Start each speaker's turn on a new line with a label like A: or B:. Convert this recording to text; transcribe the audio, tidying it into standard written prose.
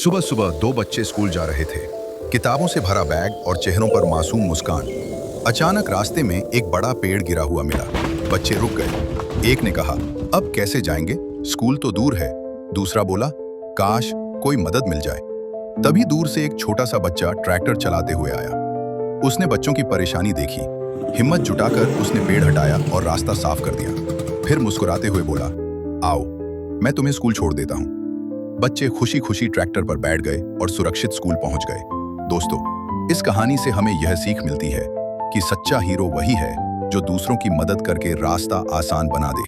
A: सुबह सुबह दो बच्चे स्कूल जा रहे थे। किताबों से भरा बैग और चेहरों पर मासूम मुस्कान। अचानक रास्ते में एक बड़ा पेड़ गिरा हुआ मिला। बच्चे रुक गए। एक ने कहा, अब कैसे जाएंगे, स्कूल तो दूर है। दूसरा बोला, काश कोई मदद मिल जाए। तभी दूर से एक छोटा सा बच्चा ट्रैक्टर चलाते हुए आया। उसने बच्चों की परेशानी देखी। हिम्मत जुटाकर उसने पेड़ हटाया और रास्ता साफ कर दिया। फिर मुस्कुराते हुए बोला, आओ मैं तुम्हें स्कूल छोड़ देता हूँ। बच्चे खुशी खुशी ट्रैक्टर पर बैठ गए और सुरक्षित स्कूल पहुंच गए। दोस्तों, इस कहानी से हमें यह सीख मिलती है कि सच्चा हीरो वही है जो दूसरों की मदद करके रास्ता आसान बना दे।